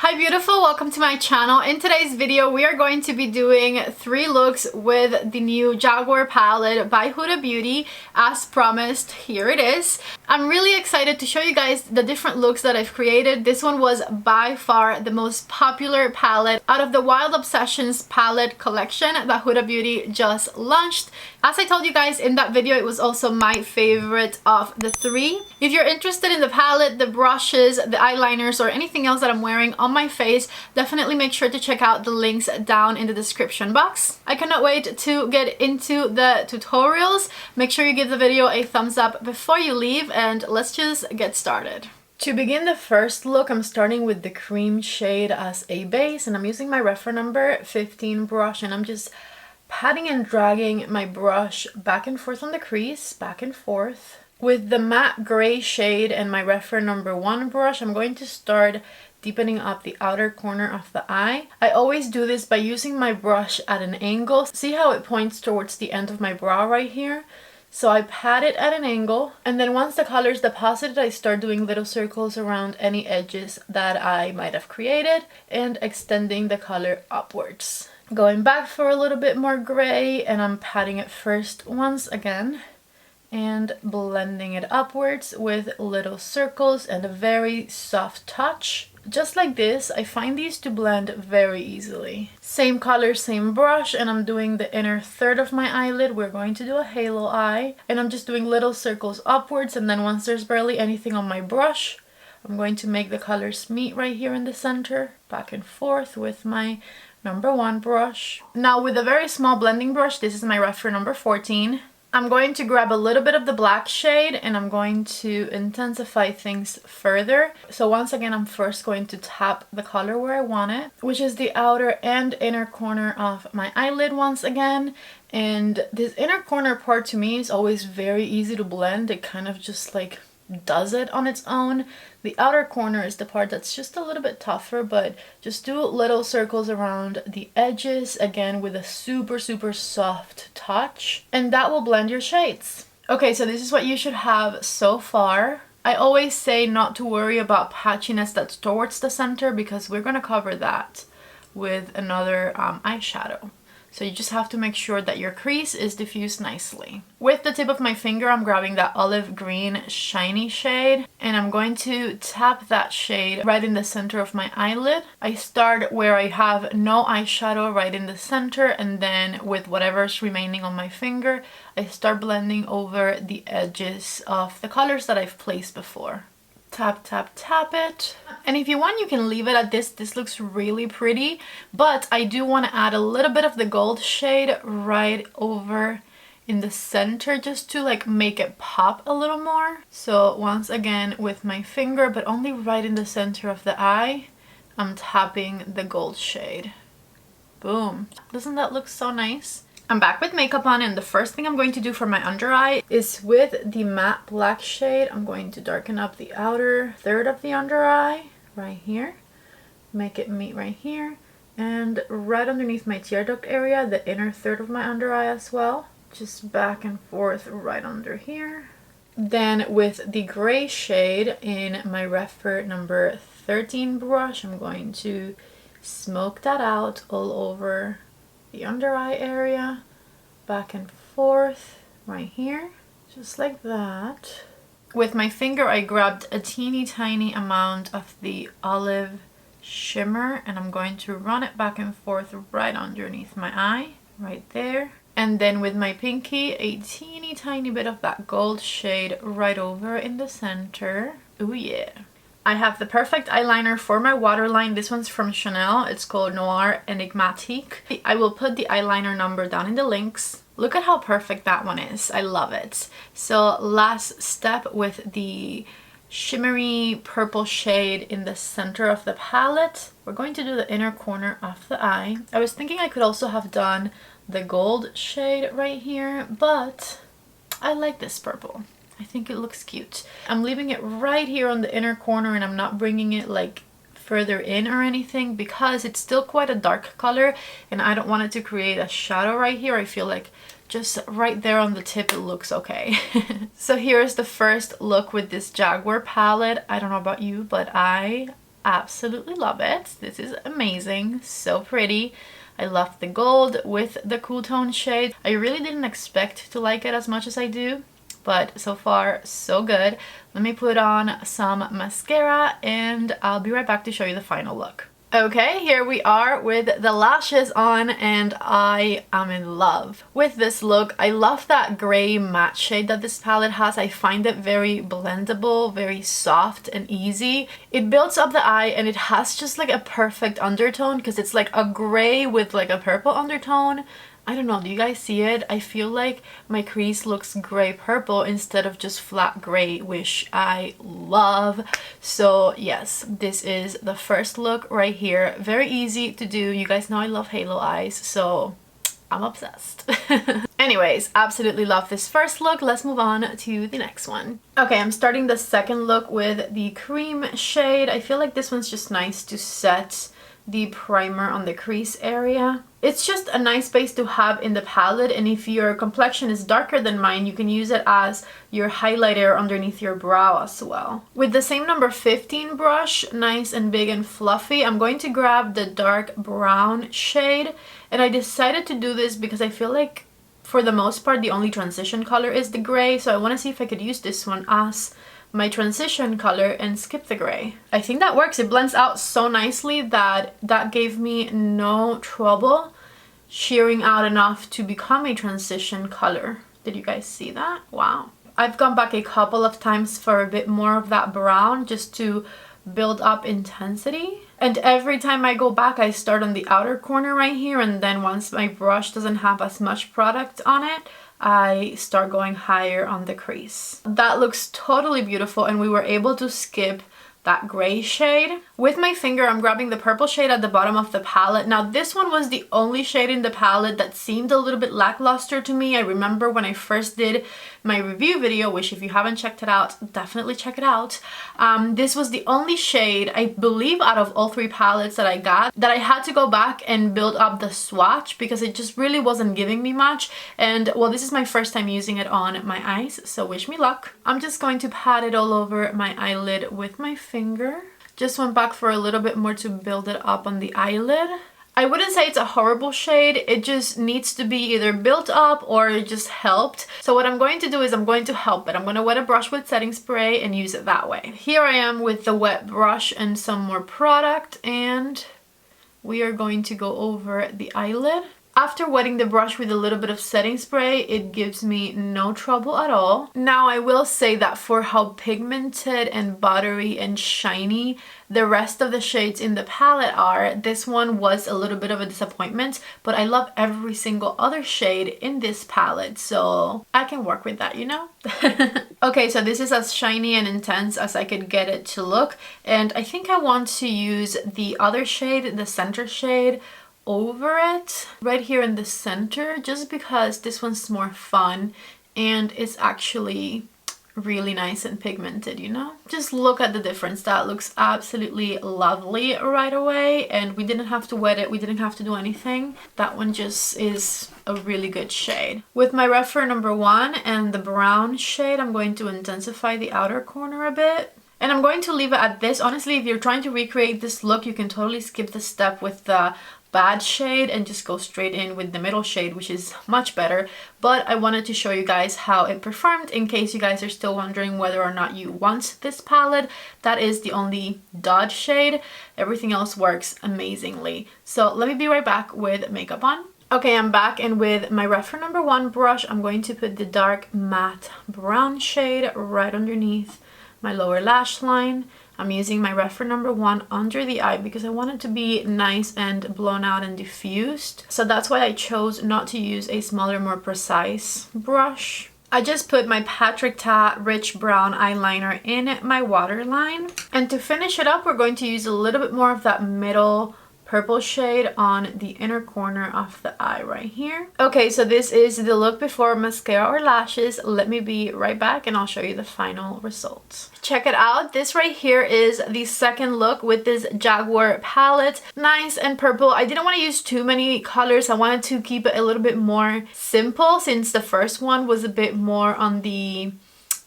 Hi beautiful, welcome to my channel. In today's video we are going to be doing 3 looks with the new Jaguar palette by Huda Beauty. As promised, here it is. I'm really excited to show you guys the different looks that I've created. This one was by far the most popular palette out of the Wild Obsessions palette collection that Huda Beauty just launched. As I told you guys in that video, it was also my favorite of the 3. If you're interested in the palette, the brushes, the eyeliners, or anything else that I'm wearing on my face, definitely make sure to check out the links down in the description box. I cannot wait to get into the tutorials. Make sure you give the video a thumbs up before you leave, and let's just get started. To begin the first look, I'm starting with the cream shade as a base, and I'm using my reference number 15 brush, and I'm just patting and dragging my brush back and forth on the crease, back and forth. With the matte gray shade and my reference number 1 brush, I'm going to start deepening up the outer corner of the eye. I always do this by using my brush at an angle. See how it points towards the end of my brow right here? So I pat it at an angle, and then once the color is deposited, I start doing little circles around any edges that I might have created and extending the color upwards. Going back for a little bit more gray, and I'm patting it first once again and blending it upwards with little circles and a very soft touch. Just like this, I find these to blend very easily. Same color, same brush, and I'm doing the inner third of my eyelid. We're going to do a halo eye, and I'm just doing little circles upwards, and then once there's barely anything on my brush, I'm going to make the colors meet right here in the center, back and forth with my number 1 brush. Now with a very small blending brush, this is my reference number 14. I'm going to grab a little bit of the black shade, and I'm going to intensify things further. So once again, I'm first going to tap the color where I want it, which is the outer and inner corner of my eyelid once again. And this inner corner part to me is always very easy to blend. It kind of just like does it on its own. The outer corner is the part that's just a little bit tougher, but just do little circles around the edges, again with a super soft touch, and that will blend your shades. Okay, so this is what you should have so far. I always say not to worry about patchiness that's towards the center, because we're going to cover that with another eyeshadow. So you just have to make sure that your crease is diffused nicely. With the tip of my finger, I'm grabbing that olive green shiny shade, and I'm going to tap that shade right in the center of my eyelid. I start where I have no eyeshadow right in the center, and then with whatever's remaining on my finger, I start blending over the edges of the colors that I've placed before. Tap, tap, tap it. And if you want, you can leave it at this. This looks really pretty, but I do want to add a little bit of the gold shade right over in the center, just to like make it pop a little more. So once again with my finger, but only right in the center of the eye, I'm tapping the gold shade. Boom. Doesn't that look so nice? I'm back with makeup on, and the first thing I'm going to do for my under eye is with the matte black shade. I'm going to darken up the outer third of the under eye right here, make it meet right here, and right underneath my tear duct area, the inner third of my under eye as well, just back and forth right under here. Then with the gray shade in my reference number 13 brush, I'm going to smoke that out all over the under eye area, back and forth right here, just like that. With my finger, I grabbed a teeny tiny amount of the olive shimmer, and I'm going to run it back and forth right underneath my eye, right there. And then with my pinky, a teeny tiny bit of that gold shade right over in the center. Ooh yeah. I have the perfect eyeliner for my waterline. This one's from Chanel. It's called Noir Enigmatique. I will put the eyeliner number down in the links. Look at how perfect that one is. I love it. So last step with the shimmery purple shade in the center of the palette. We're going to do the inner corner of the eye. I was thinking I could also have done the gold shade right here, but I like this purple. I think it looks cute. I'm leaving it right here on the inner corner, and I'm not bringing it like further in or anything, because it's still quite a dark color and I don't want it to create a shadow right here. I feel like just right there on the tip it looks okay. So here's the first look with this Jaguar palette. I don't know about you, but I absolutely love it. This is amazing, so pretty. I love the gold with the cool tone shade. I really didn't expect to like it as much as I do, but so far so good. Let me put on some mascara and I'll be right back to show you the final look. Okay, here we are with the lashes on, and I am in love with this look. I love that gray matte shade that this palette has. I find it very blendable, very soft and easy. It builds up the eye and it has just like a perfect undertone because it's like a gray with like a purple undertone. I don't know, do you guys see it? I feel like my crease looks gray purple instead of just flat gray, which I love. So yes, this is the first look right here. Very easy to do. You guys know I love halo eyes, so I'm obsessed. Anyways, absolutely love this first look. Let's move on to the next one. Okay, I'm starting the second look with the cream shade. I feel like this one's just nice to set the primer on the crease area. It's just a nice base to have in the palette, and if your complexion is darker than mine, you can use it as your highlighter underneath your brow as well. With the same number 15 brush, nice and big and fluffy, I'm going to grab the dark brown shade, and I decided to do this because I feel like for the most part the only transition color is the gray, so I want to see if I could use this one as my transition color and skip the gray. I think that works. It blends out so nicely that gave me no trouble shearing out enough to become a transition color. Did you guys see that? Wow. I've gone back a couple of times for a bit more of that brown just to build up intensity. And every time I go back, I start on the outer corner right here, and then once my brush doesn't have as much product on it, I start going higher on the crease. That looks totally beautiful, and we were able to skip that gray shade. With my finger, I'm grabbing the purple shade at the bottom of the palette. Now, this one was the only shade in the palette that seemed a little bit lackluster to me. I remember when I first did my review video, which if you haven't checked it out, definitely check it out. This was the only shade, I believe, out of all three palettes that I got, that I had to go back and build up the swatch because it just really wasn't giving me much. And well, this is my first time using it on my eyes, so wish me luck. I'm just going to pat it all over my eyelid with my finger. Just went back for a little bit more to build it up on the eyelid. I wouldn't say it's a horrible shade, it just needs to be either built up or just helped. So what I'm going to do is I'm going to help it. I'm going to wet a brush with setting spray and use it that way. Here I am with the wet brush and some more product, and we are going to go over the eyelid. After wetting the brush with a little bit of setting spray, it gives me no trouble at all. Now, I will say that for how pigmented and buttery and shiny the rest of the shades in the palette are, this one was a little bit of a disappointment, but I love every single other shade in this palette, so I can work with that, you know? Okay, so this is as shiny and intense as I could get it to look, and I think I want to use the other shade, the center shade, over it right here in the center, just because this one's more fun and it's actually really nice and pigmented, you know? Just look at the difference. That looks absolutely lovely right away, and we didn't have to wet it, we didn't have to do anything. That one just is a really good shade. With my Refer number 1 and the brown shade, I'm going to intensify the outer corner a bit. And I'm going to leave it at this. Honestly, if you're trying to recreate this look, you can totally skip the step with the bad shade and just go straight in with the middle shade, which is much better. But I wanted to show you guys how it performed in case you guys are still wondering whether or not you want this palette. That is the only dud shade. Everything else works amazingly. So let me be right back with makeup on. Okay, I'm back, and with my Refer number 1 brush, I'm going to put the dark matte brown shade right underneath my lower lash line. I'm using my Refer number 1 under the eye because I want it to be nice and blown out and diffused. So that's why I chose not to use a smaller, more precise brush. I just put my Patrick Ta Rich Brown eyeliner in my waterline. And to finish it up, we're going to use a little bit more of that middle purple shade on the inner corner of the eye right here. Okay, so this is the look before mascara or lashes. Let me be right back and I'll show you the final results. Check it out. This right here is the second look with this Jaguar palette. Nice and purple. I didn't want to use too many colors. I wanted to keep it a little bit more simple since the first one was a bit more on the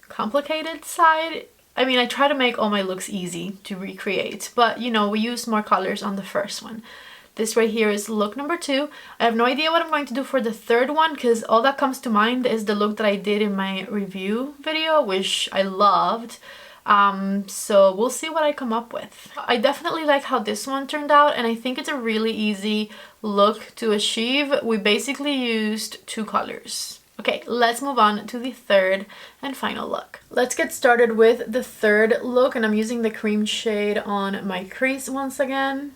complicated side, I mean, I try to make all my looks easy to recreate, but you know, we use more colors on the first one. This right here is look number 2. I have no idea what I'm going to do for the third one because all that comes to mind is the look that I did in my review video, which I loved. So we'll see what I come up with. I definitely like how this one turned out, and I think it's a really easy look to achieve. We basically used 2 colors. Okay, let's move on to the third and final look. Let's get started with the third look, and I'm using the cream shade on my crease once again.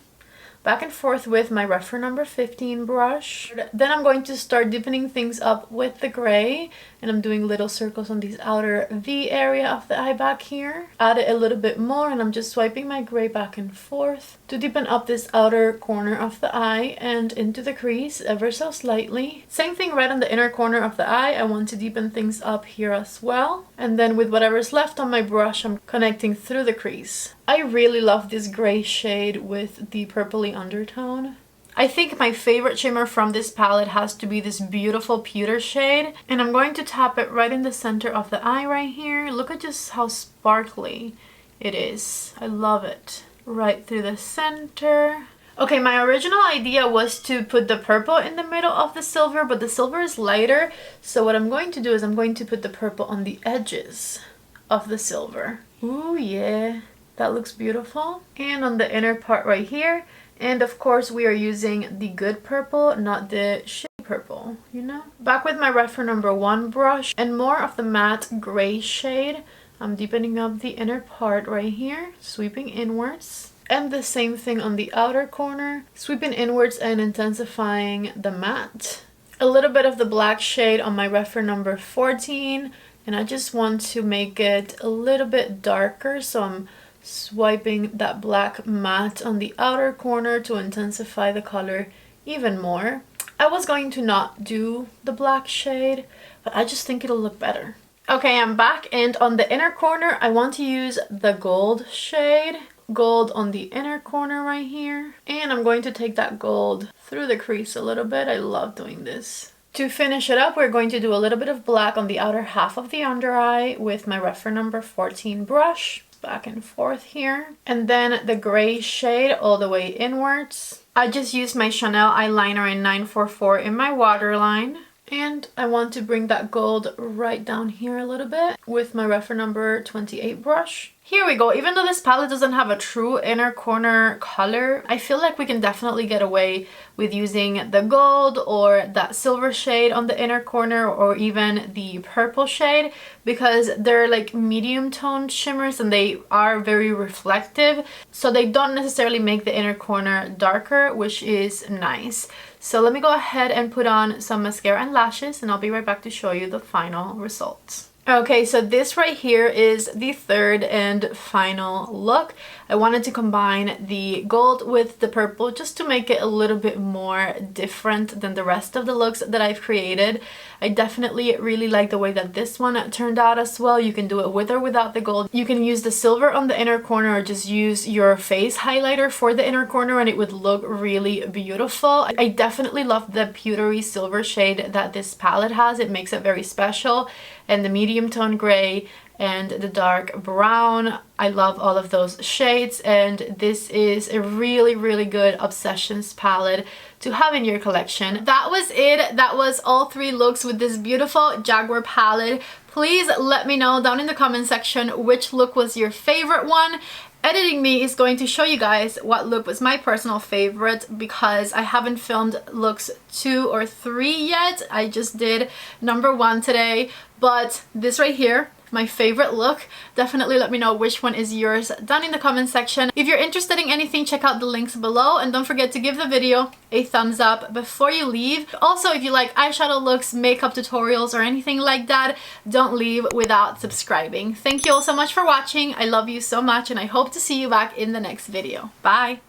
Back and forth with my reference number 15 brush. Then I'm going to start deepening things up with the gray, and I'm doing little circles on this outer V area of the eye back here. Add it a little bit more, and I'm just swiping my gray back and forth to deepen up this outer corner of the eye and into the crease ever so slightly. Same thing right on the inner corner of the eye. I want to deepen things up here as well. And then with whatever's left on my brush, I'm connecting through the crease. I really love this gray shade with the purpley undertone. I think my favorite shimmer from this palette has to be this beautiful pewter shade, and I'm going to tap it right in the center of the eye right here. Look at just how sparkly it is. I love it. Right through the center. Okay, my original idea was to put the purple in the middle of the silver, but the silver is lighter, so what I'm going to do is I'm going to put the purple on the edges of the silver. Ooh, yeah. That looks beautiful. And on the inner part right here. And of course we are using the good purple, not the shitty purple, you know? Back with my reference number 1 brush and more of the matte gray shade. I'm deepening up the inner part right here, sweeping inwards. And the same thing on the outer corner, sweeping inwards and intensifying the matte. A little bit of the black shade on my reference number 14. And I just want to make it a little bit darker, so I'm swiping that black matte on the outer corner to intensify the color even more. I was going to not do the black shade, but I just think it'll look better. Okay, I'm back, and on the inner corner I want to use the gold shade. Gold on the inner corner right here. And I'm going to take that gold through the crease a little bit. I love doing this. To finish it up, we're going to do a little bit of black on the outer half of the under eye with my reference number 14 brush. Back and forth here, and then the gray shade all the way inwards. I just used my Chanel eyeliner in 944 in my waterline, and I want to bring that gold right down here a little bit with my reference number 28 brush. Here we go. Even though this palette doesn't have a true inner corner color, I feel like we can definitely get away with using the gold or that silver shade on the inner corner, or even the purple shade, because they're like medium toned shimmers and they are very reflective, so they don't necessarily make the inner corner darker, which is nice. So let me go ahead and put on some mascara and lashes, and I'll be right back to show you the final results. Okay, so this right here is the third and final look. I wanted to combine the gold with the purple just to make it a little bit more different than the rest of the looks that I've created. I definitely really like the way that this one turned out as well. You can do it with or without the gold. You can use the silver on the inner corner or just use your face highlighter for the inner corner and it would look really beautiful. I definitely love the pewtery silver shade that this palette has. It makes it very special. And the medium tone gray and the dark brown. I love all of those shades, and this is a really, really good Obsessions palette to have in your collection. That was it. That was all 3 looks with this beautiful Jaguar palette. Please let me know down in the comment section which look was your favorite one. Editing me is going to show you guys what look was my personal favorite, because I haven't filmed looks 2 or 3 yet. I just did number 1 today, but this right here, my favorite look. Definitely let me know which one is yours down in the comment section. If you're interested in anything, check out the links below, and don't forget to give the video a thumbs up before you leave. Also, if you like eyeshadow looks, makeup tutorials, or anything like that, don't leave without subscribing. Thank you all so much for watching. I love you so much, and I hope to see you back in the next video. Bye!